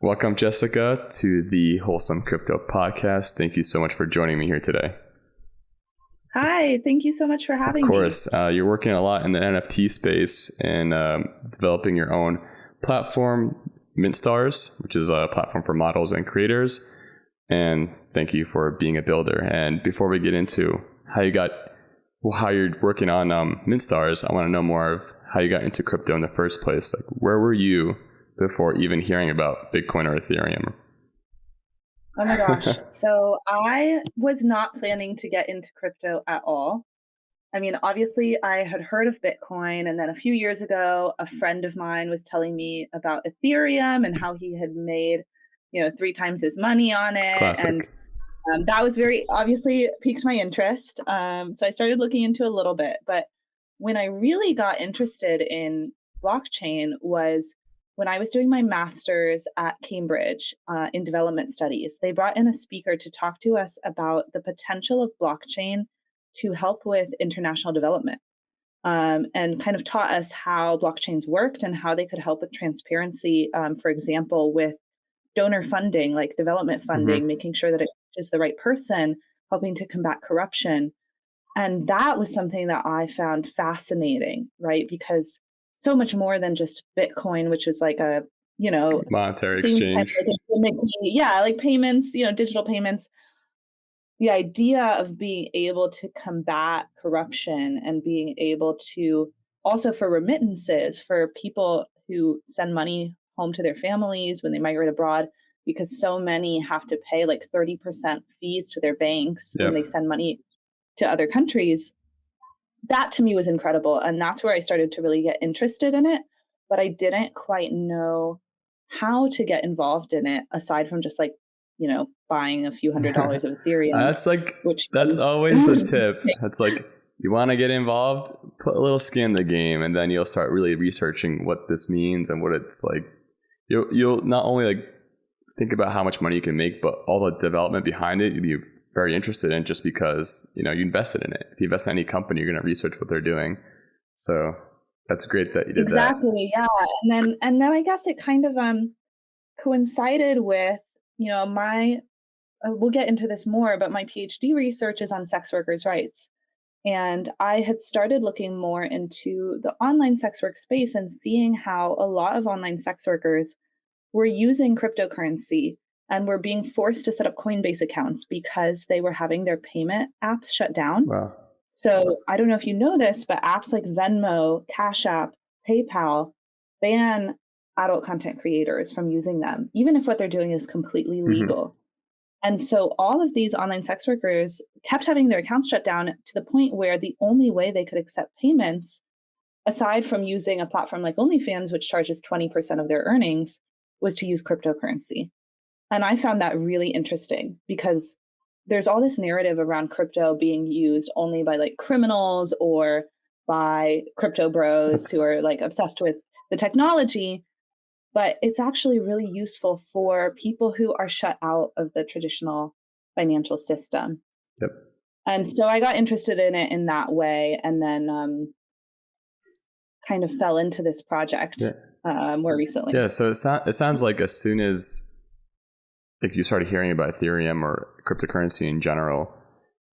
Welcome, Jessica, to the Wholesome Crypto Podcast. Thank you so much for joining me here today. Hi, thank you so much for having me. Of course. You're working a lot in the NFT space and developing your own platform, MintStars, which is a platform for models and creators. And thank you for being a builder. And before we get into how you're working on MintStars, I want to know more of how you got into crypto in the first place. Like, where were you before even hearing about Bitcoin or Ethereum? Oh my gosh. So I was not planning to get into crypto at all. I mean, obviously I had heard of Bitcoin, and then a few years ago, a friend of mine was telling me about Ethereum and how he had made, 3 times his money on it. Classic. And that was very obviously piqued my interest. So I started looking into a little bit, but when I really got interested in blockchain was when I was doing my master's at Cambridge in development studies. They brought in a speaker to talk to us about the potential of blockchain to help with international development, and kind of taught us how blockchains worked and how they could help with transparency, for example, with donor funding, like development funding, making sure that it is the right person, helping to combat corruption. And that was something that I found fascinating, right? Because so much more than just Bitcoin, which is like a, monetary exchange. Like payments, digital payments. The idea of being able to combat corruption and being able to also for remittances for people who send money home to their families when they migrate abroad, because so many have to pay like 30% fees to their banks when they send money to other countries. That to me was incredible. And that's where I started to really get interested in it. But I didn't quite know how to get involved in it aside from just like, buying a few $100s of Ethereum. That's always the tip. It's like, you want to get involved, put a little skin in the game, and then you'll start really researching what this means and what it's like. You'll not only like think about how much money you can make, but all the development behind it, you'll be very interested in just because, you invested in it. If you invest in any company, you're going to research what they're doing. So that's great that you did that. Exactly. Yeah. And then I guess it kind of coincided with, we'll get into this more, but my PhD research is on sex workers' rights. And I had started looking more into the online sex work space and seeing how a lot of online sex workers were using cryptocurrency and were being forced to set up Coinbase accounts because they were having their payment apps shut down. Wow. So I don't know if you know this, but apps like Venmo, Cash App, PayPal ban adult content creators from using them, even if what they're doing is completely legal. And so all of these online sex workers kept having their accounts shut down to the point where the only way they could accept payments, aside from using a platform like OnlyFans, which charges 20% of their earnings, was to use cryptocurrency. And I found that really interesting because there's all this narrative around crypto being used only by like criminals or by crypto bros who are like obsessed with the technology. But it's actually really useful for people who are shut out of the traditional financial system. Yep. And so I got interested in it in that way, and then kind of fell into this project more recently. Yeah. So it sounds like as soon as like you started hearing about Ethereum or cryptocurrency in general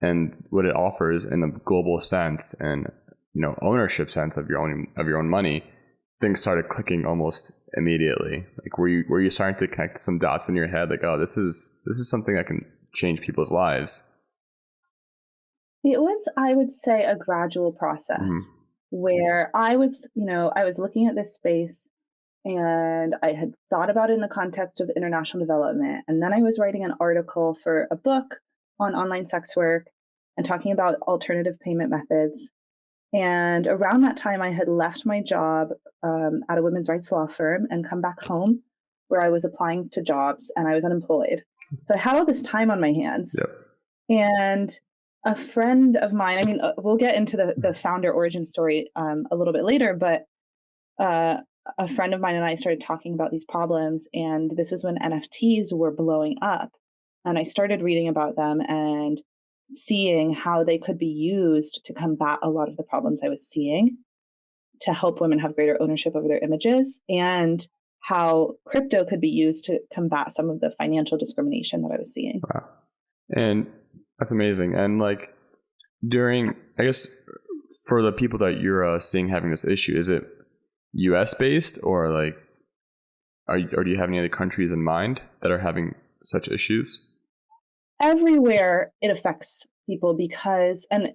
and what it offers in a global sense and ownership sense of your own money, things started clicking almost immediately. Like were you starting to connect some dots in your head like, oh, this is something that can change people's lives? It was, I would say, a gradual process where I was looking at this space and I had thought about it in the context of international development. And then I was writing an article for a book on online sex work and talking about alternative payment methods. And around that time, I had left my job at a women's rights law firm and come back home where I was applying to jobs and I was unemployed. So I had all this time on my hands. Yep. And a friend of mine, I mean, we'll get into the founder origin story a little bit later, but a friend of mine and I started talking about these problems, and this was when NFTs were blowing up. And I started reading about them and seeing how they could be used to combat a lot of the problems I was seeing, to help women have greater ownership over their images, and how crypto could be used to combat some of the financial discrimination that I was seeing. Wow. And that's amazing. And like I guess for the people that you're seeing having this issue, is it US based or like, or do you have any other countries in mind that are having such issues? Everywhere it affects people because, and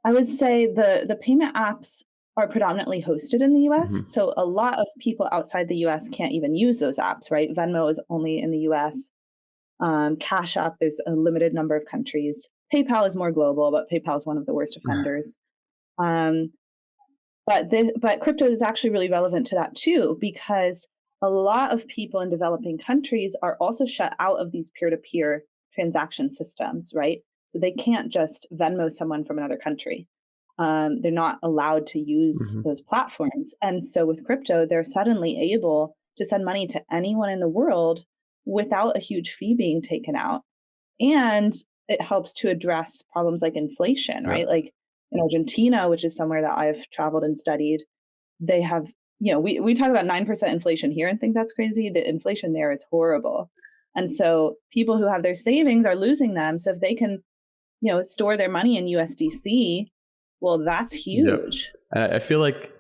I would say the payment apps are predominantly hosted in the US. Mm-hmm. So a lot of people outside the US can't even use those apps, right? Venmo is only in the US. Cash App, there's a limited number of countries. PayPal is more global, but PayPal is one of the worst offenders. But crypto is actually really relevant to that too, because a lot of people in developing countries are also shut out of these peer-to-peer transaction systems, right? So they can't just Venmo someone from another country. They're not allowed to use those platforms. And so with crypto, they're suddenly able to send money to anyone in the world without a huge fee being taken out. And it helps to address problems like inflation, right? Like in Argentina, which is somewhere that I've traveled and studied, they have, we talk about 9% inflation here and think that's crazy. The inflation there is horrible. And so people who have their savings are losing them. So if they can, store their money in USDC, well, that's huge. Yep. And I feel like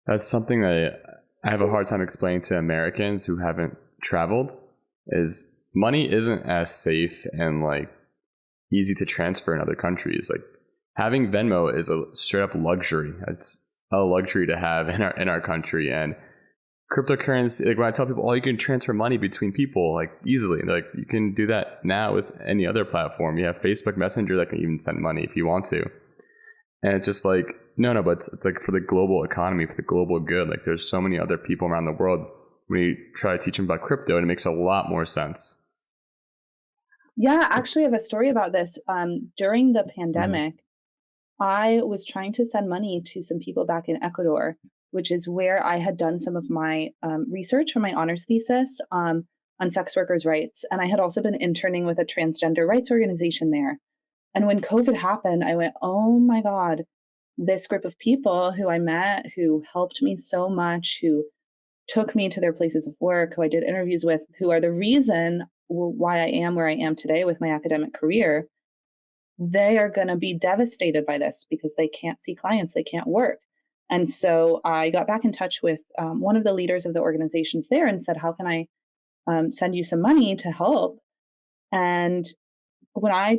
that's something that I have a hard time explaining to Americans who haven't traveled, is money isn't as safe and like easy to transfer in other countries. Like having Venmo is a straight up luxury. It's a luxury to have in our country. And cryptocurrency, like when I tell people, oh, you can transfer money between people like easily, like you can do that now with any other platform. You have Facebook Messenger that can even send money if you want to. And it's just like, no, but it's like for the global economy, for the global good. Like there's so many other people around the world. When you try to teach them about crypto, and it makes a lot more sense. Yeah, actually, I have a story about this. During the pandemic, I was trying to send money to some people back in Ecuador, which is where I had done some of my research for my honors thesis on sex workers' rights. And I had also been interning with a transgender rights organization there. And when COVID happened, I went, oh my God, this group of people who I met, who helped me so much, who took me to their places of work, who I did interviews with, who are the reason why I am where I am today with my academic career, they are going to be devastated by this because they can't see clients, they can't work. And so I got back in touch with one of the leaders of the organizations there and said, how can I send you some money to help? And when I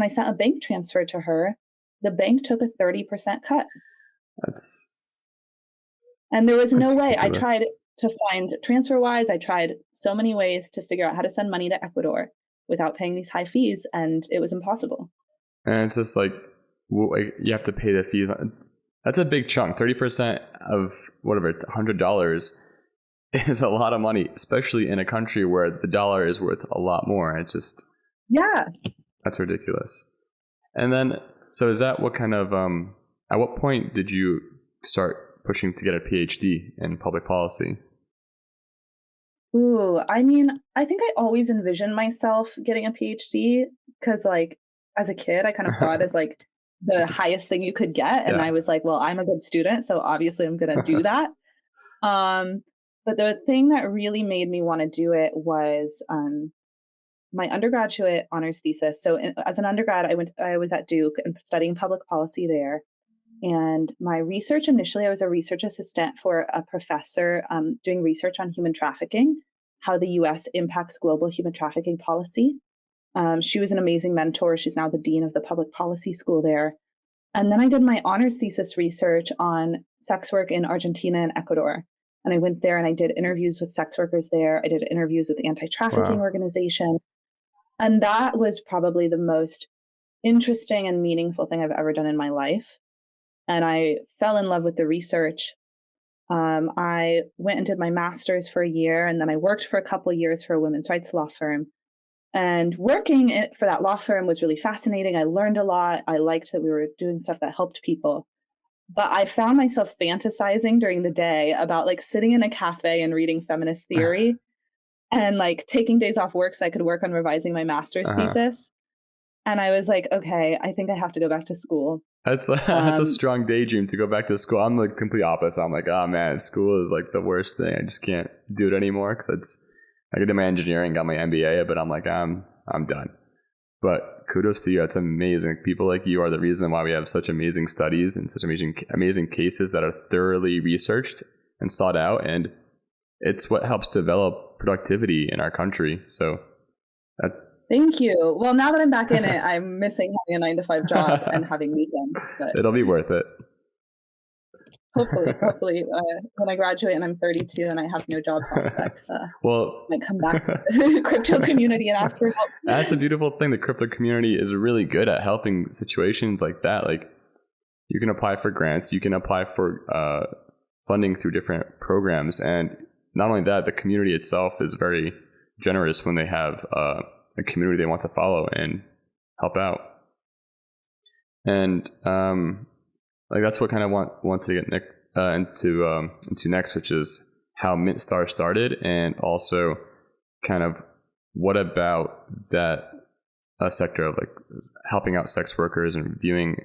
sent a bank transfer to her, the bank took a 30% cut. And there was no way. Ridiculous. I tried to find TransferWise. I tried so many ways to figure out how to send money to Ecuador without paying these high fees, and it was impossible. And it's just like you have to pay the fees. That's a big chunk. 30% of whatever, $100 is a lot of money, especially in a country where the dollar is worth a lot more. It's just, that's ridiculous. And then, so is that what kind of, at what point did you start pushing to get a PhD in public policy? Ooh, I mean, I think I always envisioned myself getting a PhD because, like, as a kid, I kind of saw it as like the highest thing you could get. And I was like, well, I'm a good student, so obviously I'm going to do that. But the thing that really made me want to do it was my undergraduate honors thesis. So as an undergrad, I was at Duke and studying public policy there. And my research initially, I was a research assistant for a professor doing research on human trafficking, how the US impacts global human trafficking policy. She was an amazing mentor. She's now the dean of the public policy school there. And then I did my honors thesis research on sex work in Argentina and Ecuador. And I went there and I did interviews with sex workers there. I did interviews with anti-trafficking organizations. And that was probably the most interesting and meaningful thing I've ever done in my life. And I fell in love with the research. I went and did my master's for a year, and then I worked for a couple of years for a women's rights law firm. And working for that law firm was really fascinating. I learned a lot. I liked that we were doing stuff that helped people. But I found myself fantasizing during the day about like sitting in a cafe and reading feminist theory and like taking days off work so I could work on revising my master's thesis. And I was like, okay, I think I have to go back to school. That's a strong daydream to go back to school. I'm the complete opposite. I'm like, oh man, school is like the worst thing. I just can't do it anymore because I did my engineering, got my MBA, but I'm like, I'm done. But kudos to you. That's amazing. People like you are the reason why we have such amazing studies and such amazing cases that are thoroughly researched and sought out. And it's what helps develop productivity in our country. So thank you. Well, now that I'm back in it, I'm missing having a 9-to-5 job and having weekends. But it'll be worth it. Hopefully, when I graduate and I'm 32 and I have no job prospects, well, I might come back to the crypto community and ask for help. That's a beautiful thing. The crypto community is really good at helping situations like that. Like, you can apply for grants, you can apply for funding through different programs, and not only that, the community itself is very generous when they have a community they want to follow and help out. And like that's what kind of want to get into next, which is how MintStars started, and also kind of what about that sector of like helping out sex workers and reviewing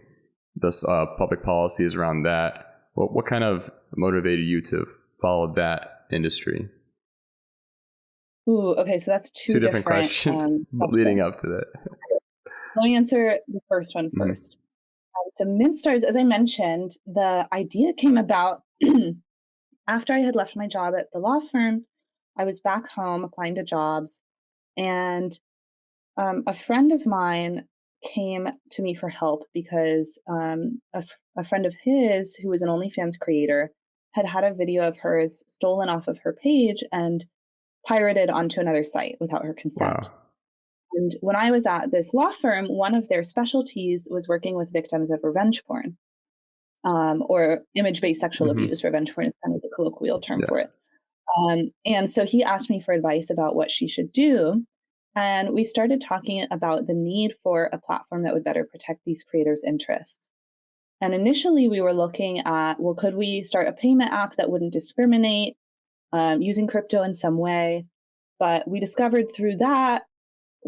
this public policies around that. What kind of motivated you to follow that industry? Ooh, okay, so that's two different questions leading up to that. Let me answer the first one first. So MintStars, as I mentioned, the idea came about after I had left my job at the law firm. I was back home applying to jobs, and a friend of mine came to me for help because a friend of his, who was an OnlyFans creator, had a video of hers stolen off of her page and pirated onto another site without her consent. Wow. And when I was at this law firm, one of their specialties was working with victims of revenge porn, or image-based sexual abuse. Revenge porn is kind of the colloquial term for it. And so he asked me for advice about what she should do. And we started talking about the need for a platform that would better protect these creators' interests. And initially we were looking at, well, could we start a payment app that wouldn't discriminate, using crypto in some way? But we discovered through that,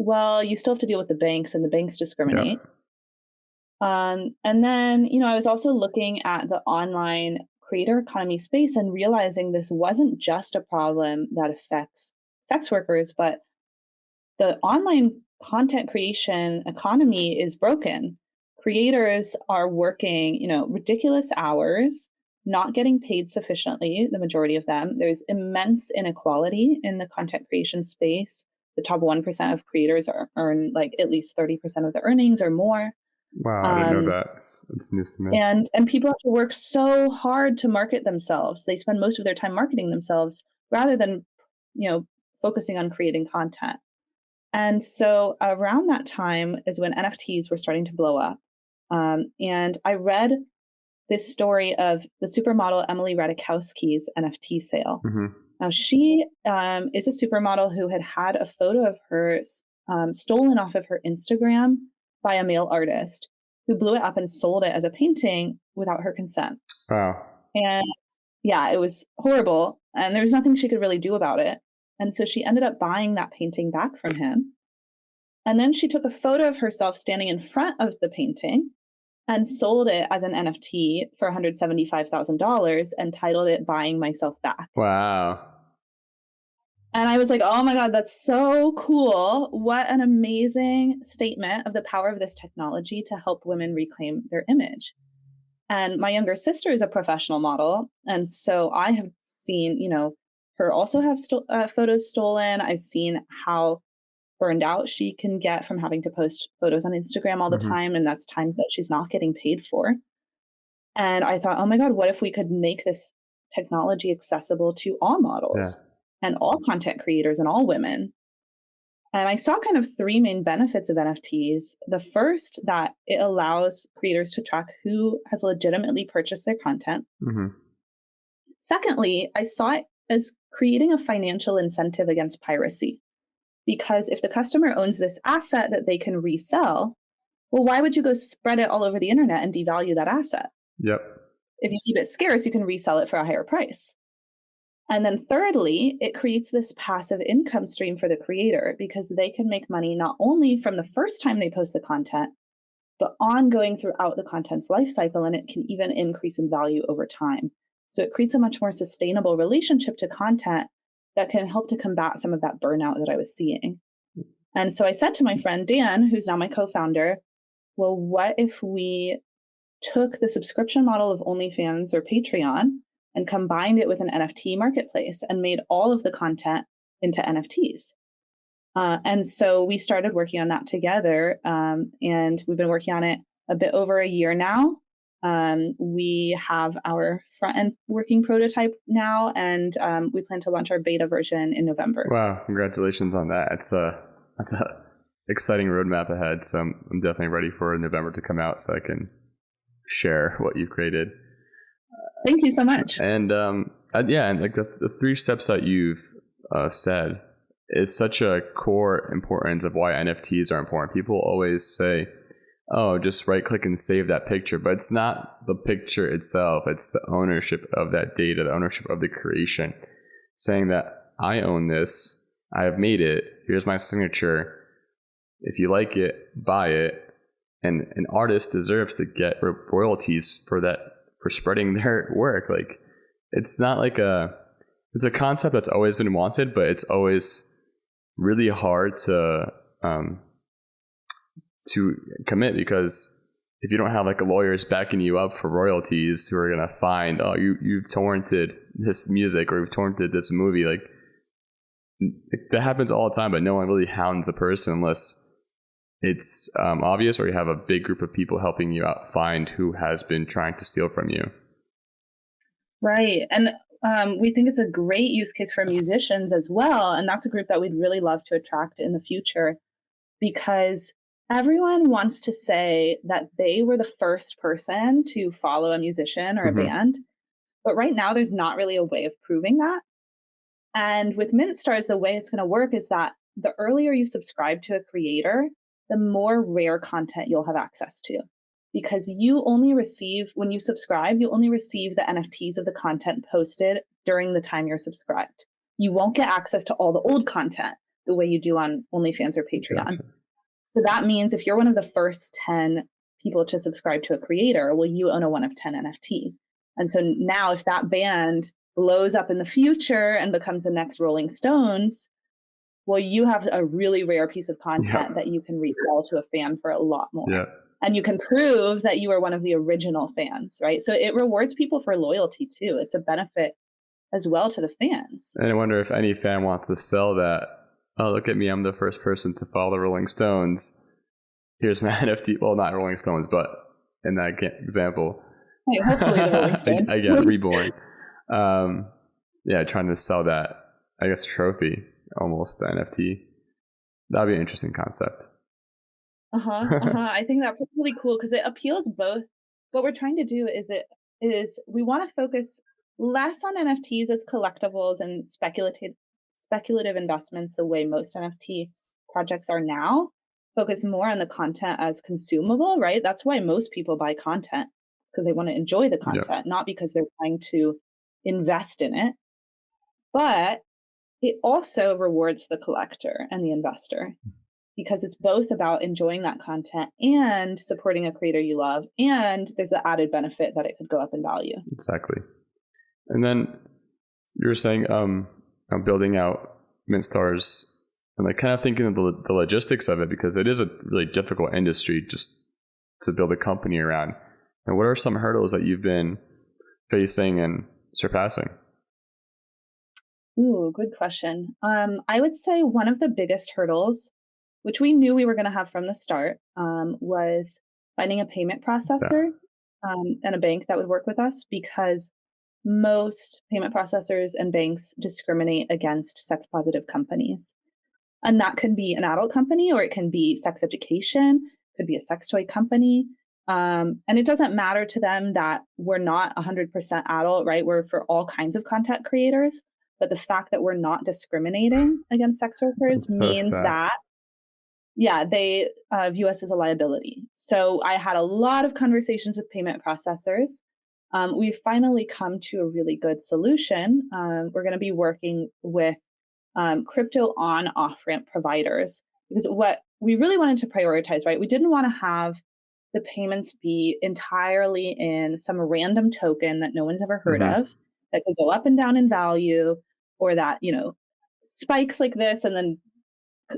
well, you still have to deal with the banks, and the banks discriminate. And then, I was also looking at the online creator economy space and realizing this wasn't just a problem that affects sex workers, but the online content creation economy is broken. Creators are working, ridiculous hours, not getting paid sufficiently, the majority of them. There's immense inequality in the content creation space. The top 1% of creators earn like at least 30% of the earnings or more. Wow, I didn't know that. It's news to me. And people have to work so hard to market themselves. They spend most of their time marketing themselves rather than, focusing on creating content. And so around that time is when NFTs were starting to blow up. And I read this story of the supermodel Emily Ratajkowski's NFT sale. Now, she is a supermodel who had a photo of hers stolen off of her Instagram by a male artist who blew it up and sold it as a painting without her consent. Wow. And yeah, it was horrible. And there was nothing she could really do about it. And so she ended up buying that painting back from him. And then she took a photo of herself standing in front of the painting and sold it as an NFT for $175,000 and titled it "Buying Myself Back." Wow. And I was like, oh my God, that's so cool. What an amazing statement of the power of this technology to help women reclaim their image. And my younger sister is a professional model. And so I have seen, her also have photos stolen. I've seen how burned out she can get from having to post photos on Instagram all the time. And that's time that she's not getting paid for. And I thought, oh my God, what if we could make this technology accessible to all models and all content creators and all women? And I saw kind of three main benefits of NFTs. The first, that it allows creators to track who has legitimately purchased their content. Secondly, I saw it as creating a financial incentive against piracy. Because if the customer owns this asset that they can resell, well, why would you go spread it all over the internet and devalue that asset? Yep. If you keep it scarce, you can resell it for a higher price. And then thirdly, it creates this passive income stream for the creator because they can make money not only from the first time they post the content, but ongoing throughout the content's life cycle, and it can even increase in value over time. So it creates a much more sustainable relationship to content that can help to combat some of that burnout that I was seeing. And so I said to my friend Dan, who's now my co-founder, well, what if we took the subscription model of OnlyFans or Patreon and combined it with an NFT marketplace and made all of the content into NFTs? And so we started working on that together, and we've been working on it a bit over a year now. We have our front end working prototype now, and we plan to launch our beta version in November. Wow, congratulations on that. That's a exciting roadmap ahead. So I'm definitely ready for November to come out so I can share what you created. Thank you so much. And and like the 3 steps that you've said is such a core importance of why NFTs are important. People always say, oh, just right click and save that picture, but it's not the picture itself. It's the ownership of that data, the ownership of the creation, saying that I own this, I have made it, here's my signature. If you like it, buy it. And an artist deserves to get royalties for that, for spreading their work. Like, it's not like it's a concept that's always been wanted, but it's always really hard to commit, because if you don't have like lawyers backing you up for royalties who are gonna find, oh, you've torrented this music or you've torrented this movie, like that happens all the time, but no one really hounds a person unless it's obvious or you have a big group of people helping you out find who has been trying to steal from you. Right. And we think it's a great use case for musicians as well. And that's a group that we'd really love to attract in the future, because everyone wants to say that they were the first person to follow a musician or a band. But right now, there's not really a way of proving that. And with MintStars, the way it's going to work is that the earlier you subscribe to a creator, the more rare content you'll have access to. Because you only receive, when you subscribe, you only receive the NFTs of the content posted during the time you're subscribed. You won't get access to all the old content the way you do on OnlyFans or Patreon. Gotcha. So that means if you're one of the first 10 people to subscribe to a creator, well, you own a 1 of 10 NFT. And so now if that band blows up in the future and becomes the next Rolling Stones, well, you have a really rare piece of content that you can resell to a fan for a lot more. Yeah. And you can prove that you are one of the original fans, right? So it rewards people for loyalty too. It's a benefit as well to the fans. And I wonder if any fan wants to sell that. Oh, look at me. I'm the first person to follow the Rolling Stones. Here's my NFT. Well, not Rolling Stones, but in that example. Hey, hopefully the Rolling Stones. I get reborn. Trying to sell that, I guess, trophy, almost the NFT. That would be an interesting concept. I think that's really cool because it appeals both. What we're trying to do is we want to focus less on NFTs as collectibles and speculative investments the way most NFT projects are now. Focus more on the content as consumable, right? That's why most people buy content, because they want to enjoy the content, not because they're trying to invest in it. But it also rewards the collector and the investor, because it's both about enjoying that content and supporting a creator you love. And there's the added benefit that it could go up in value. Exactly. And then you were saying building out MintStars and like kind of thinking of the logistics of it, because it is a really difficult industry just to build a company around. And what are some hurdles that you've been facing and surpassing? Ooh, good question. I would say one of the biggest hurdles, which we knew we were going to have from the start, was finding a payment processor and a bank that would work with us, because most payment processors and banks discriminate against sex-positive companies. And that could be an adult company, or it can be sex education, could be a sex toy company. And it doesn't matter to them that we're not 100% adult, right? We're for all kinds of content creators. But the fact that we're not discriminating against sex workers means that, they view us as a liability. So I had a lot of conversations with payment processors we've finally come to a really good solution. We're going to be working with crypto on off-ramp providers, because what we really wanted to prioritize, right? We didn't want to have the payments be entirely in some random token that no one's ever heard Mm-hmm. of, that could go up and down in value, or that, spikes like this and then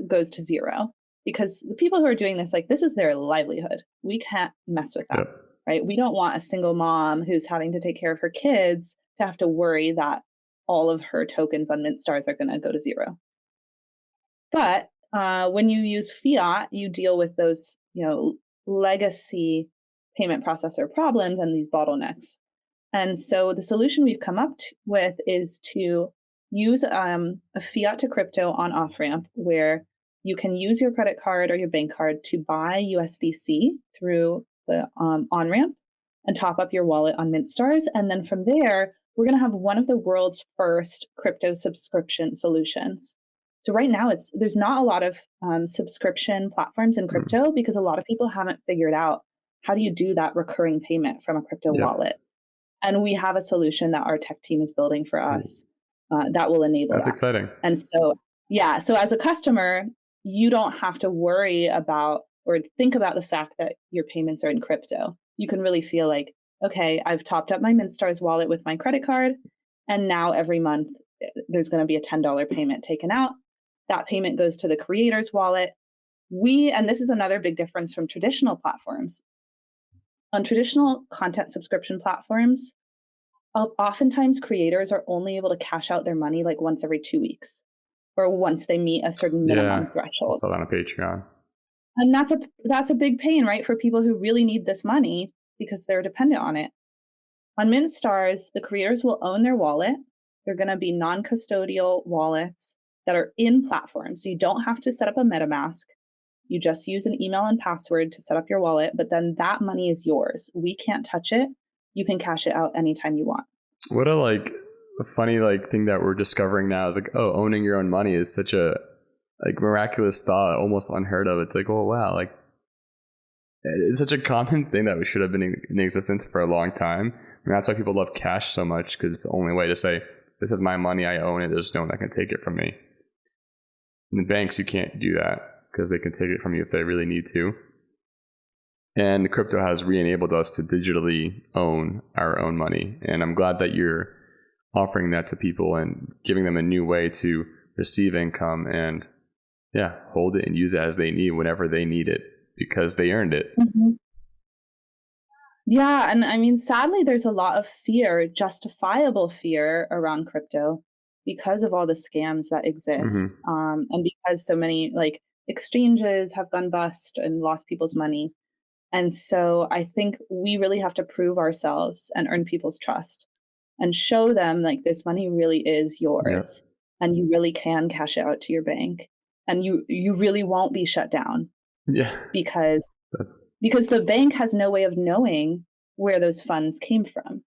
goes to zero. Because the people who are doing this, like, this is their livelihood. We can't mess with that, Yep. right? We don't want a single mom who's having to take care of her kids to have to worry that all of her tokens on MintStars are going to go to zero. But when you use fiat, you deal with those, legacy payment processor problems and these bottlenecks. And so the solution we've come up with is to use a fiat to crypto on off ramp, where you can use your credit card or your bank card to buy USDC through the on ramp and top up your wallet on MintStars. And then from there, we're going to have one of the world's first crypto subscription solutions. So right now, there's not a lot of subscription platforms in crypto, because a lot of people haven't figured out how do you do that recurring payment from a crypto Yep. wallet. And we have a solution that our tech team is building for us that will enable That's that. exciting. And so, so as a customer, you don't have to worry about or think about the fact that your payments are in crypto. You can really feel like, okay, I've topped up my MintStars wallet with my credit card, and now every month there's going to be a $10 payment taken out. That payment goes to the creator's wallet. And this is another big difference from traditional platforms. On traditional content subscription platforms, oftentimes creators are only able to cash out their money like once every 2 weeks, or once they meet a certain minimum I threshold. saw that on Patreon. And that's a big pain, right, for people who really need this money because they're dependent on it. On MintStars, the creators will own their wallet. They're going to be non-custodial wallets that are in platform. So you don't have to set up a MetaMask. You just use an email and password to set up your wallet, but then that money is yours. We can't touch it. You can cash it out anytime you want. What a funny thing that we're discovering now is owning your own money is such a miraculous thought, almost unheard of. It's oh wow, it's such a common thing that we should have been in existence for a long time. That's why people love cash so much, because it's the only way to say, this is my money, I own it, there's no one that can take it from me. In the banks, you can't do that because they can take it from you if they really need to. And crypto has re-enabled us to digitally own our own money. And I'm glad that you're offering that to people and giving them a new way to receive income and hold it and use it as they need whenever they need it, because they earned it. Mm-hmm. Yeah. And I mean, sadly, there's a lot of fear, justifiable fear around crypto because of all the scams that exist. Mm-hmm. And because so many exchanges have gone bust and lost people's money. And so I think we really have to prove ourselves and earn people's trust and show them this money really is yours. Yep. And you really can cash it out to your bank, and you really won't be shut down. Yeah. Because the bank has no way of knowing where those funds came from,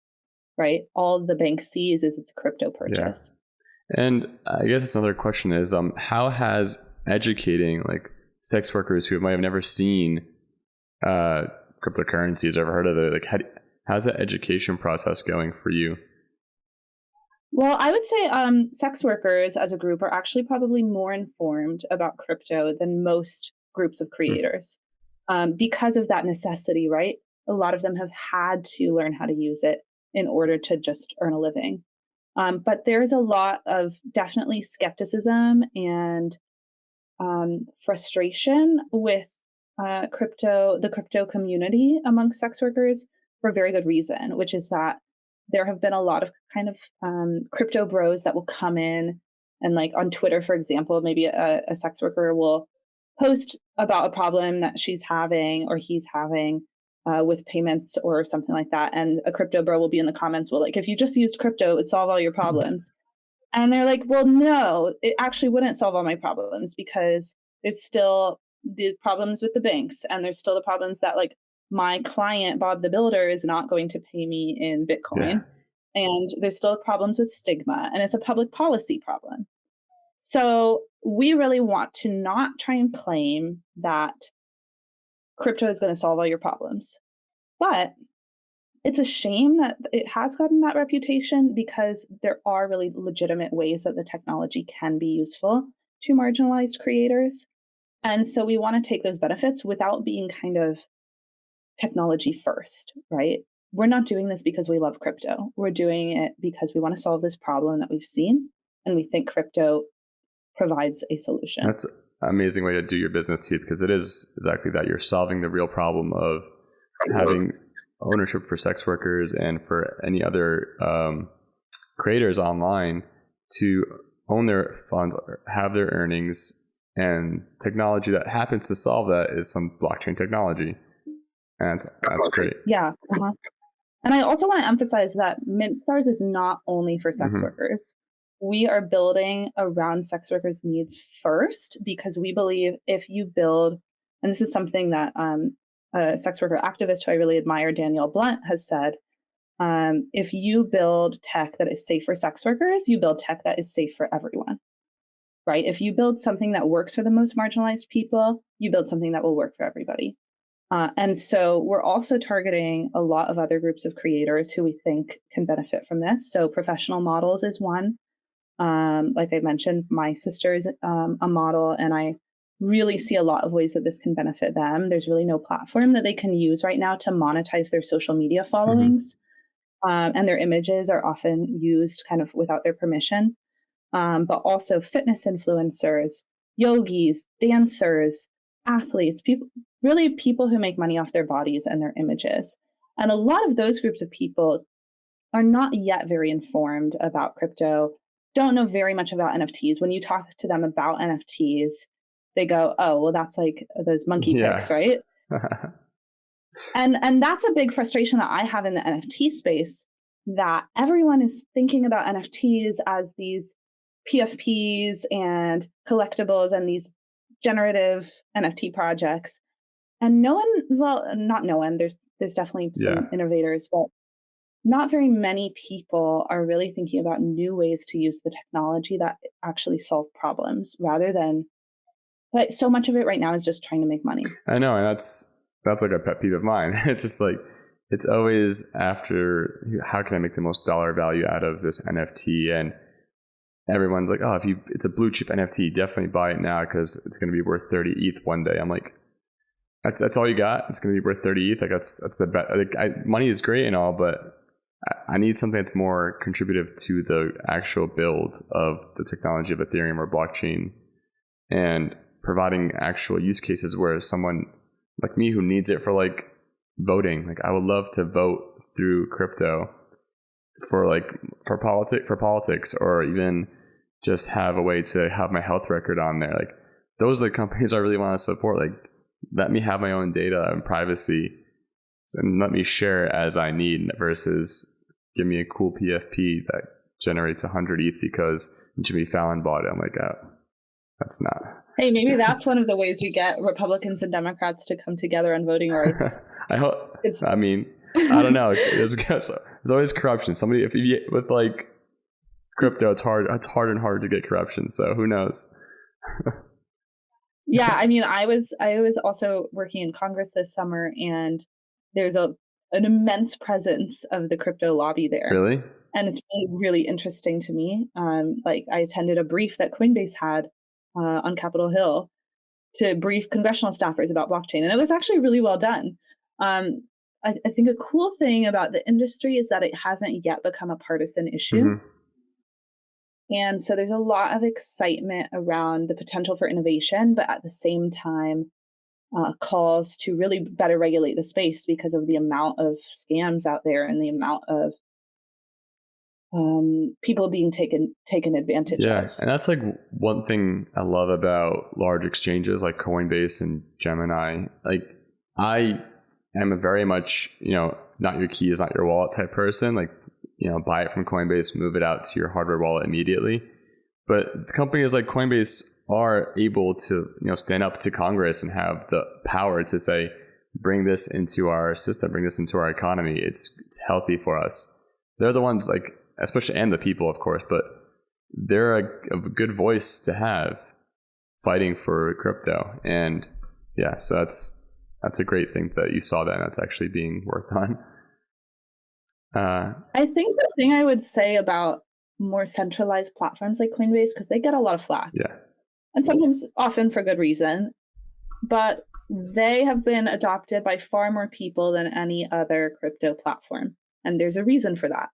right? All the bank sees is its crypto purchase. Yeah. And I guess it's another question is, how has educating sex workers who might have never seen cryptocurrencies, ever heard of it, how's that education process going for you? Well, I would say sex workers as a group are actually probably more informed about crypto than most groups of creators because of that necessity, right? A lot of them have had to learn how to use it in order to just earn a living. But there is a lot of definitely skepticism and frustration with the crypto community amongst sex workers for a very good reason, which is that there have been a lot of kind of crypto bros that will come in and on Twitter, for example, maybe a sex worker will post about a problem that she's having or he's having with payments or something like that. And a crypto bro will be in the comments, well, if you just used crypto, it would solve all your problems. And they're like, well, no, it actually wouldn't solve all my problems, because there's still the problems with the banks, and there's still the problems that my client, Bob the Builder, is not going to pay me in Bitcoin. Yeah. And there's still problems with stigma, and it's a public policy problem. So we really want to not try and claim that crypto is going to solve all your problems. But it's a shame that it has gotten that reputation because there are really legitimate ways that the technology can be useful to marginalized creators. And so we want to take those benefits without being kind of technology first, right? We're not doing this because we love crypto. We're doing it because we want to solve this problem that we've seen, and we think crypto provides a solution. That's an amazing way to do your business too, because it is exactly that. You're solving the real problem of having ownership for sex workers and for any other creators online to own their funds, have their earnings, and technology that happens to solve that is some blockchain technology. And that's great. Yeah. Uh-huh. And I also want to emphasize that MintStars is not only for sex workers. We are building around sex workers' needs first, because we believe if you build, and this is something that a sex worker activist who I really admire, Danielle Blunt, has said, if you build tech that is safe for sex workers, you build tech that is safe for everyone, right? If you build something that works for the most marginalized people, you build something that will work for everybody. And so we're also targeting a lot of other groups of creators who we think can benefit from this. So professional models is one. Like I mentioned, my sister is a model, and I really see a lot of ways that this can benefit them. There's really no platform that they can use right now to monetize their social media followings. And their images are often used kind of without their permission. But also fitness influencers, yogis, dancers, athletes, people who make money off their bodies and their images. And a lot of those groups of people are not yet very informed about crypto, don't know very much about NFTs. When you talk to them about NFTs, they go, oh, well, that's like those monkey pics, right? And that's a big frustration that I have in the NFT space, that everyone is thinking about NFTs as these PFPs and collectibles and these generative NFT projects. And no one, well, not no one, there's definitely some innovators, but not very many people are really thinking about new ways to use the technology that actually solve problems, rather than, like, so much of it right now is just trying to make money. I know, and that's like a pet peeve of mine. It's just like, it's always after, how can I make the most dollar value out of this NFT? And everyone's like, oh, it's a blue chip NFT, definitely buy it now because it's going to be worth 30 ETH one day. I'm like, that's all you got? It's going to be worth 30 ETH? Like that's the bet. Like, money is great and all, but I need something that's more contributive to the actual build of the technology of Ethereum or blockchain, and providing actual use cases where someone like me who needs it for like voting, like I would love to vote through crypto for politics, or even just have a way to have my health record on there. Like, those are the companies I really want to support. Like, let me have my own data and privacy, and let me share as I need, versus give me a cool PFP that generates 100 ETH because Jimmy Fallon bought it. I'm like, oh, that's not. Hey, maybe that's one of the ways we get Republicans and Democrats to come together on voting rights. I hope. I mean, I don't know. There's always corruption. With like crypto, it's hard and hard to get corruption. So who knows? Yeah, I mean, I was also working in Congress this summer, and there's an immense presence of the crypto lobby there. Really? And it's really, really interesting to me. Like, I attended a brief that Coinbase had on Capitol Hill to brief congressional staffers about blockchain, and it was actually really well done. I think a cool thing about the industry is that it hasn't yet become a partisan issue. And so there's a lot of excitement around the potential for innovation, but at the same time, calls to really better regulate the space because of the amount of scams out there and the amount of people being taken advantage of. Yeah, and that's like one thing I love about large exchanges like Coinbase and Gemini. Like, I am a very much, not your keys, not your wallet type person. Like, buy it from Coinbase, move it out to your hardware wallet immediately. But companies like Coinbase are able to, stand up to Congress and have the power to say, bring this into our system, bring this into our economy. It's healthy for us. They're the ones, like, especially, and the people, of course, but they're a good voice to have fighting for crypto. And yeah, so that's a great thing that you saw that, and that's actually being worked on. I think the thing I would say about more centralized platforms like Coinbase, because they get a lot of flack, Yeah. and sometimes often for good reason, but they have been adopted by far more people than any other crypto platform. And there's a reason for that,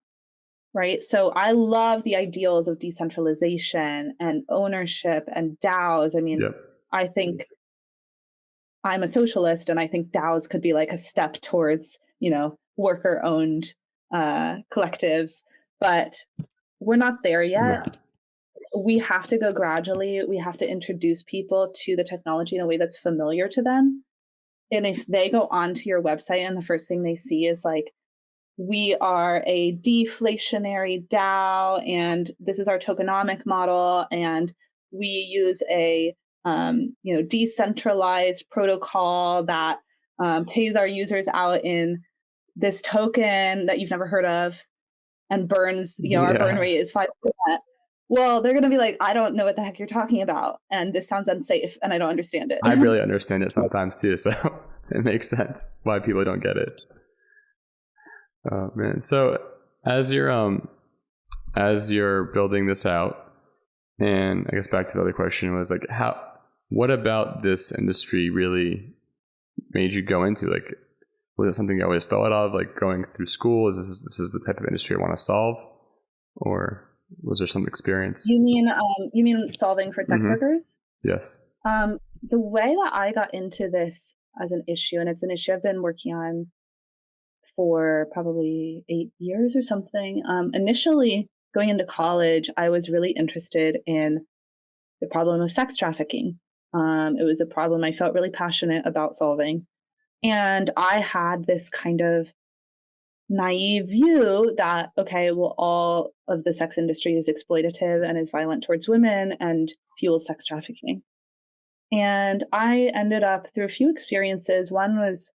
right? So I love the ideals of decentralization and ownership and DAOs. I mean, Yep. I think I'm a socialist, and I think DAOs could be like a step towards, worker owned collectives, but we're not there yet. Yeah. We have to go gradually. We have to introduce people to the technology in a way that's familiar to them. And if they go onto your website and the first thing they see is like, we are a deflationary DAO, and this is our tokenomic model, and we use a decentralized protocol that pays our users out in this token that you've never heard of and burns, our burn rate is 5%. Well, they're going to be like, I don't know what the heck you're talking about, and this sounds unsafe, and I don't understand it. I really understand it sometimes too, so it makes sense why people don't get it. Oh man! So as you're building this out, and I guess back to the other question was like, what about this industry really made you go into? Like, was it something you always thought of, like going through school? This is the type of industry I want to solve, or was there some experience? You mean solving for sex workers? Yes. The way that I got into this as an issue, and it's an issue I've been working on for probably 8 years or something. Initially, going into college, I was really interested in the problem of sex trafficking. It was a problem I felt really passionate about solving. And I had this kind of naive view that, okay, well, all of the sex industry is exploitative and is violent towards women and fuels sex trafficking. And I ended up through a few experiences. One was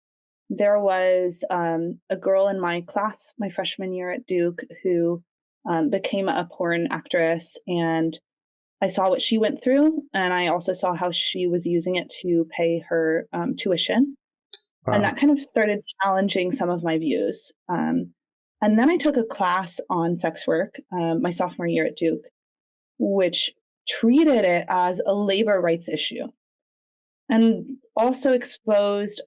there was a girl in my class, my freshman year at Duke, who became a porn actress. And I saw what she went through. And I also saw how she was using it to pay her tuition. Wow. And that kind of started challenging some of my views. And then I took a class on sex work my sophomore year at Duke, which treated it as a labor rights issue and also exposed,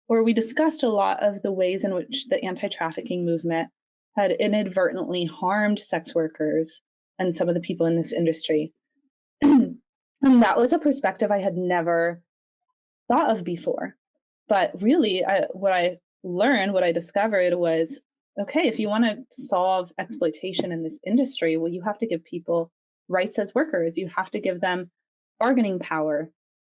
or we discussed a lot of the ways in which the anti-trafficking movement had inadvertently harmed sex workers and some of the people in this industry. And that was a perspective I had never thought of before. But really, what I discovered was, okay, if you want to solve exploitation in this industry, well, you have to give people rights as workers. You have to give them bargaining power.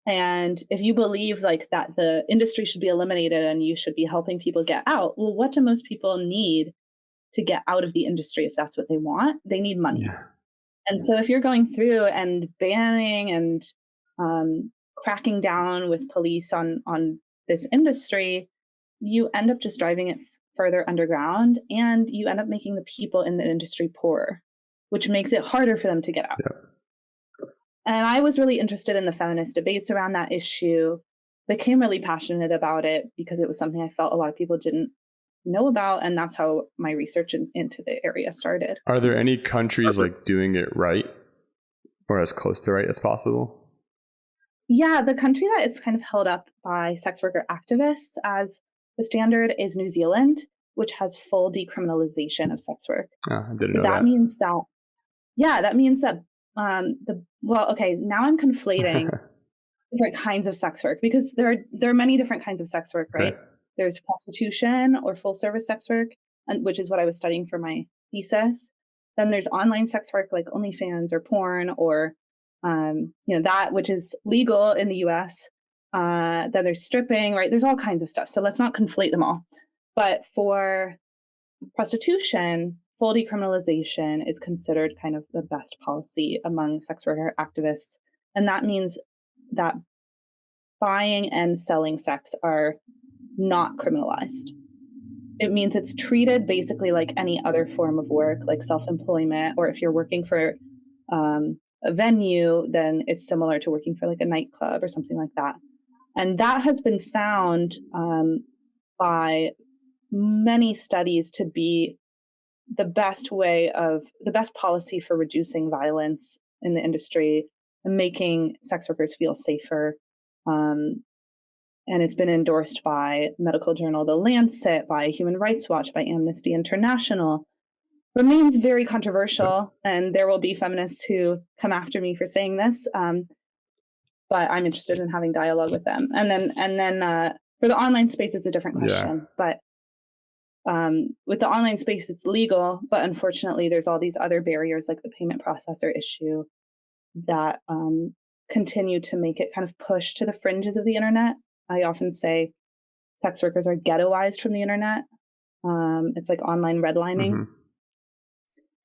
And if you believe like that the industry should be eliminated and you should be helping people get out, well, what do most people need to get out of the industry if that's what they want? They need money. Yeah. And so if you're going through and banning and cracking down with police on this industry, you end up just driving it further underground, and you end up making the people in the industry poorer, which makes it harder for them to get out. Yeah. And I was really interested in the feminist debates around that issue, became really passionate about it because it was something I felt a lot of people didn't know about. And that's how my research into the area started. Are there any countries like doing it right or as close to right as possible? Yeah, the country that is kind of held up by sex worker activists as the standard is New Zealand, which has full decriminalization of sex work. Oh, I didn't know that. That means that now I'm conflating different kinds of sex work because there are many different kinds of sex work, right? Okay. There's prostitution or full service sex work, which is what I was studying for my thesis. Then there's online sex work like OnlyFans or porn or that which is legal in the US. Then there's stripping, right? There's all kinds of stuff. So let's not conflate them all. But for prostitution, full decriminalization is considered kind of the best policy among sex worker activists. And that means that buying and selling sex are not criminalized. It means it's treated basically like any other form of work, like self-employment, or if you're working for a venue, then it's similar to working for like a nightclub or something like that. And that has been found by many studies to be the best policy for reducing violence in the industry and making sex workers feel safer. And it's been endorsed by medical journal The Lancet, by Human Rights Watch, by Amnesty International. Remains very controversial, and there will be feminists who come after me for saying this. But I'm interested in having dialogue with them. And then for the online space, it's a different question. But with the online space, it's legal, but unfortunately, there's all these other barriers like the payment processor issue that continue to make it kind of push to the fringes of the internet. I often say sex workers are ghettoized from the internet. It's like online redlining. Mm-hmm.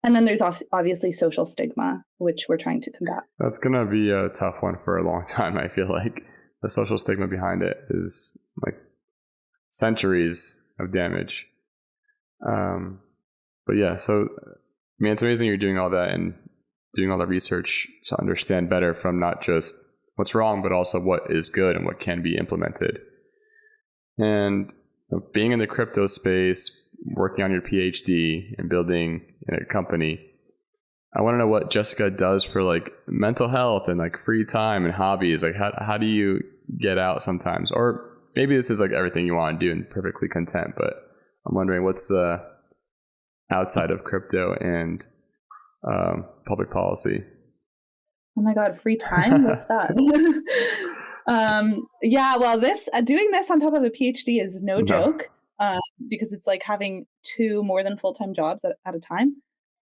And then there's obviously social stigma, which we're trying to combat. That's going to be a tough one for a long time. I feel like the social stigma behind it is like centuries of damage. But yeah, so I mean, it's amazing you're doing all that and doing all the research to understand better from not just what's wrong, but also what is good and what can be implemented. And being in the crypto space, working on your PhD and building a company, I want to know what Jessica does for like mental health and like free time and hobbies. Like how do you get out sometimes? Or maybe this is like everything you want to do and perfectly content, but I'm wondering what's outside of crypto and public policy. Oh my God, free time? What's that? Yeah, well, doing this on top of a PhD is no joke, because it's like having two more than full-time jobs at a time.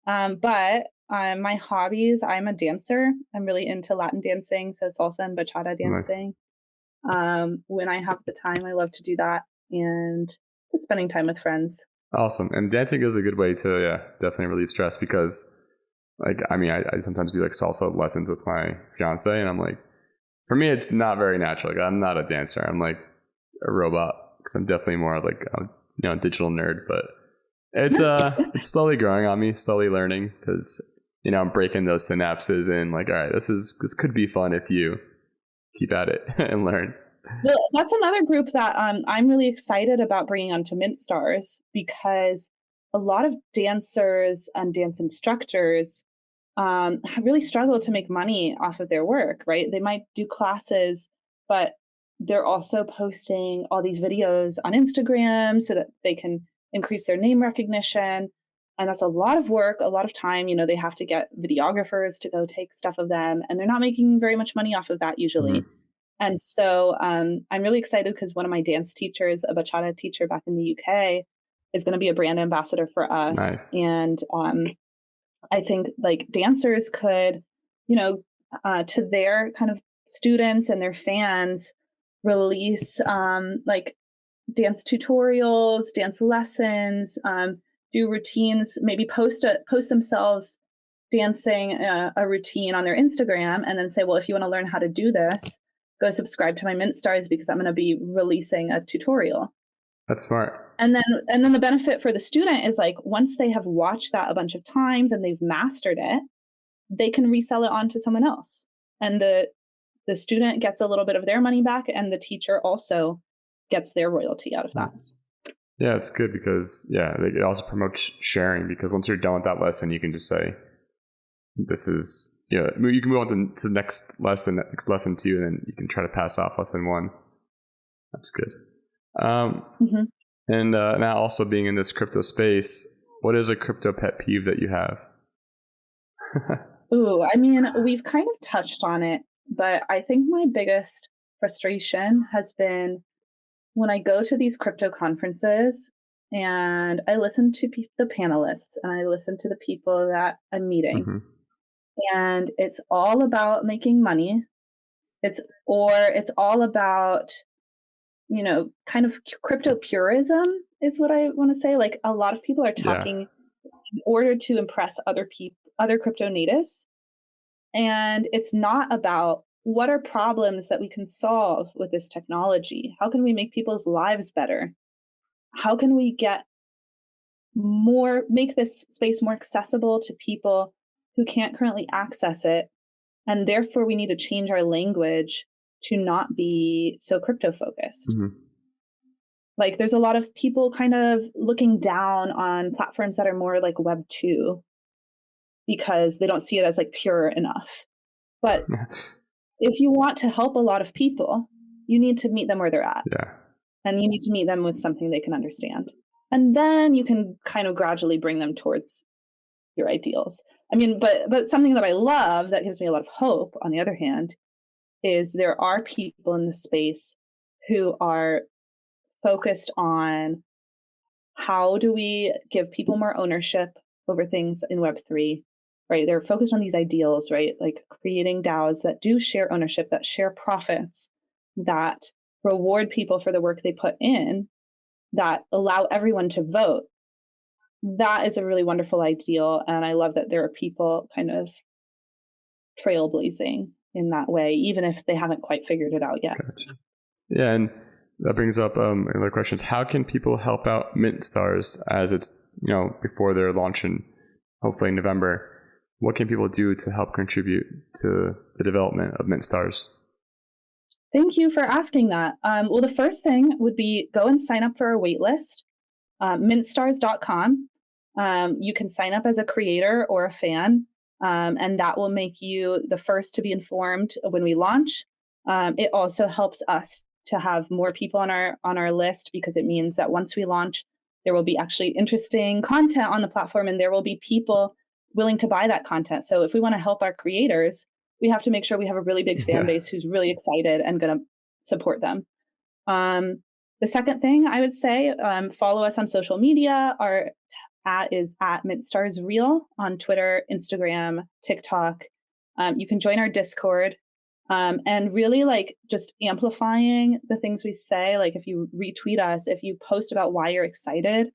But my hobbies, I'm a dancer. I'm really into Latin dancing, so salsa and bachata dancing. Nice. When I have the time, I love to do that, and spending time with friends. Awesome. And dancing is a good way to definitely relieve stress, because like, I mean, I sometimes do like salsa lessons with my fiance, and I'm like, for me, it's not very natural. Like, I'm not a dancer. I'm like a robot, because I'm definitely more like a digital nerd. But it's it's slowly growing on me, slowly learning, because I'm breaking those synapses and like, all right, this could be fun if you keep at it and learn. Well, that's another group that I'm really excited about bringing onto MintStars, because a lot of dancers and dance instructors really struggle to make money off of their work, right? They might do classes, but they're also posting all these videos on Instagram so that they can increase their name recognition. And that's a lot of work, a lot of time. They have to get videographers to go take stuff of them, and they're not making very much money off of that usually. Mm-hmm. And so I'm really excited because one of my dance teachers, a bachata teacher back in the UK, is going to be a brand ambassador for us. Nice. And I think like dancers could, to their kind of students and their fans, release like dance tutorials, dance lessons, do routines, maybe post themselves dancing a routine on their Instagram, and then say, well, if you want to learn how to do this, go subscribe to my MintStars, because I'm going to be releasing a tutorial. That's smart. And then the benefit for the student is like, once they have watched that a bunch of times and they've mastered it, they can resell it on to someone else. And the student gets a little bit of their money back, and the teacher also gets their royalty out of that. Yeah, it's good because it also promotes sharing, because once you're done with that lesson, you can just say, this is, you can move on to the next lesson 2, and then you can try to pass off lesson 1. That's good. Mm-hmm. And now also being in this crypto space, what is a crypto pet peeve that you have? Ooh, I mean, we've kind of touched on it, but I think my biggest frustration has been when I go to these crypto conferences and I listen to the panelists and I listen to the people that I'm meeting. Mm-hmm. And it's all about making money. It's all about, kind of crypto purism is what I want to say. Like, a lot of people are talking in order to impress other crypto natives. And it's not about what are problems that we can solve with this technology? How can we make people's lives better? How can we make this space more accessible to people who can't currently access it? And therefore, we need to change our language to not be so crypto focused. Mm-hmm. Like there's a lot of people kind of looking down on platforms that are more like Web 2 because they don't see it as like pure enough. But if you want to help a lot of people, you need to meet them where they're at. Yeah. And you need to meet them with something they can understand. And then you can kind of gradually bring them towards your ideals. I mean, but something that I love that gives me a lot of hope, on the other hand, is there are people in the space who are focused on how do we give people more ownership over things in Web3, right? They're focused on these ideals, right? Like creating DAOs that do share ownership, that share profits, that reward people for the work they put in, that allow everyone to vote. That is a really wonderful ideal. And I love that there are people kind of trailblazing in that way, even if they haven't quite figured it out yet. Gotcha. Yeah, and that brings up another question: is how can people help out MintStars as it's before their launch in hopefully in November? What can people do to help contribute to the development of MintStars? Thank you for asking that. Well, the first thing would be go and sign up for our waitlist, mintstars.com. You can sign up as a creator or a fan, and that will make you the first to be informed when we launch. It also helps us to have more people on our list, because it means that once we launch, there will be actually interesting content on the platform, and there will be people willing to buy that content. So if we want to help our creators, we have to make sure we have a really big fan base who's really excited and going to support them. The second thing I would say, follow us on social media. Our is at MintStarsReal on Twitter, Instagram, TikTok. You can join our Discord, and really like just amplifying the things we say. Like if you retweet us, if you post about why you're excited,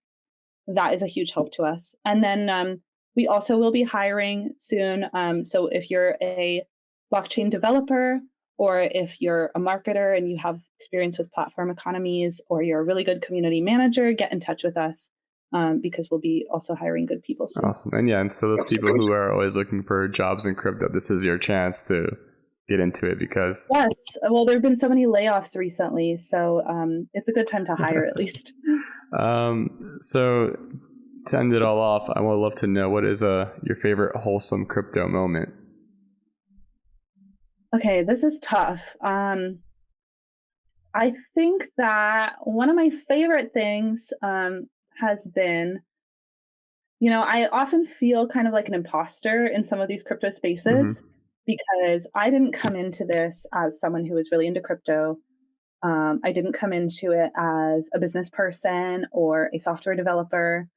that is a huge help to us. And then we also will be hiring soon. So if you're a blockchain developer, or if you're a marketer and you have experience with platform economies, or you're a really good community manager, get in touch with us, because we'll be also hiring good people soon. Awesome. And so those people who are always looking for jobs in crypto, this is your chance to get into it, because... Yes. Well, there have been so many layoffs recently, so it's a good time to hire at least. So to end it all off, I would love to know, what is your favorite wholesome crypto moment? Okay, this is tough. I think that one of my favorite things has been, I often feel kind of like an imposter in some of these crypto spaces, because I didn't come into this as someone who was really into crypto. I didn't come into it as a business person or a software developer.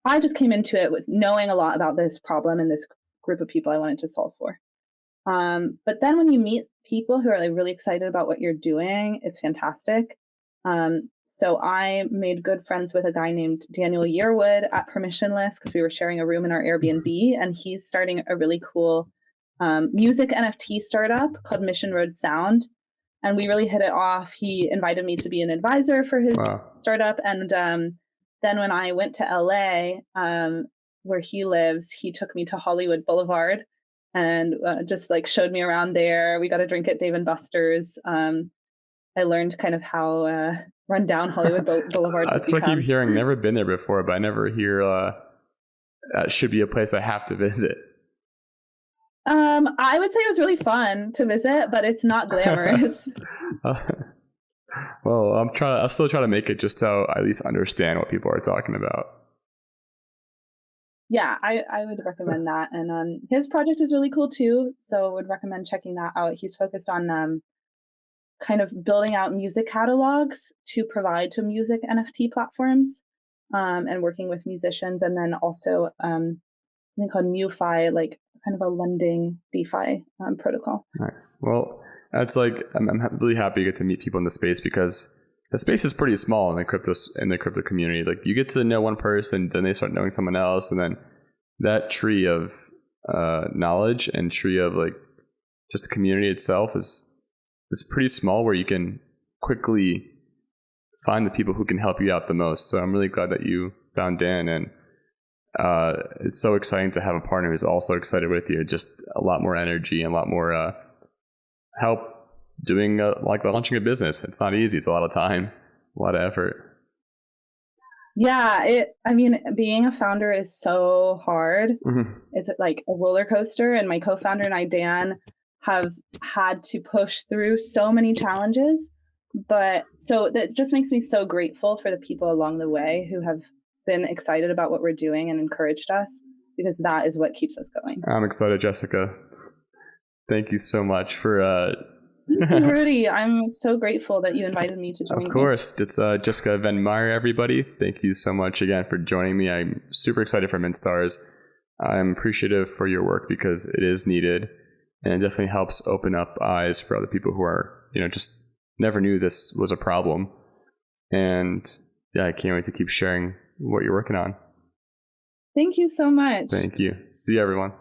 I just came into it with knowing a lot about this problem and this group of people I wanted to solve for. But then when you meet people who are like really excited about what you're doing, it's fantastic. So I made good friends with a guy named Daniel Yearwood at Permissionless, because we were sharing a room in our Airbnb, and he's starting a really cool music NFT startup called Mission Road Sound. And we really hit it off. He invited me to be an advisor for his startup. And then when I went to LA, where he lives, he took me to Hollywood Boulevard and just like showed me around there. We got a drink at Dave & Buster's. I learned kind of how run down Hollywood Boulevard. That's what I keep hearing. Never been there before, but I never hear that should be a place I have to visit. I would say it was really fun to visit, but it's not glamorous. Well, I'll still try to make it just to at least understand what people are talking about. Yeah, I would recommend that. And his project is really cool too, so I would recommend checking that out. He's focused on kind of building out music catalogs to provide to music NFT platforms, and working with musicians, and then also something called MuFi, like kind of a lending DeFi protocol. Nice. Well, that's like, I'm really happy to get to meet people in the space, because the space is pretty small in the crypto community. Like you get to know one person, then they start knowing someone else, and then that tree of knowledge and tree of like just the community itself is pretty small, where you can quickly find the people who can help you out the most. So I'm really glad that you found Dan, and it's so exciting to have a partner who's also excited with you. Just a lot more energy and a lot more help doing like launching a business. It's not easy. It's a lot of time, a lot of effort. Yeah, being a founder is so hard. It's like a roller coaster, and my co-founder and I, Dan, have had to push through so many challenges. But so that just makes me so grateful for the people along the way who have been excited about what we're doing and encouraged us, because that is what keeps us going. I'm excited, Jessica. Thank you so much for Rudy, I'm so grateful that you invited me to join you. Of course. It's Jessica Van Meir, everybody. Thank you so much again for joining me. I'm super excited for MintStars. I'm appreciative for your work because it is needed, and it definitely helps open up eyes for other people who are, just never knew this was a problem. And yeah, I can't wait to keep sharing what you're working on. Thank you so much. Thank you. See you, everyone.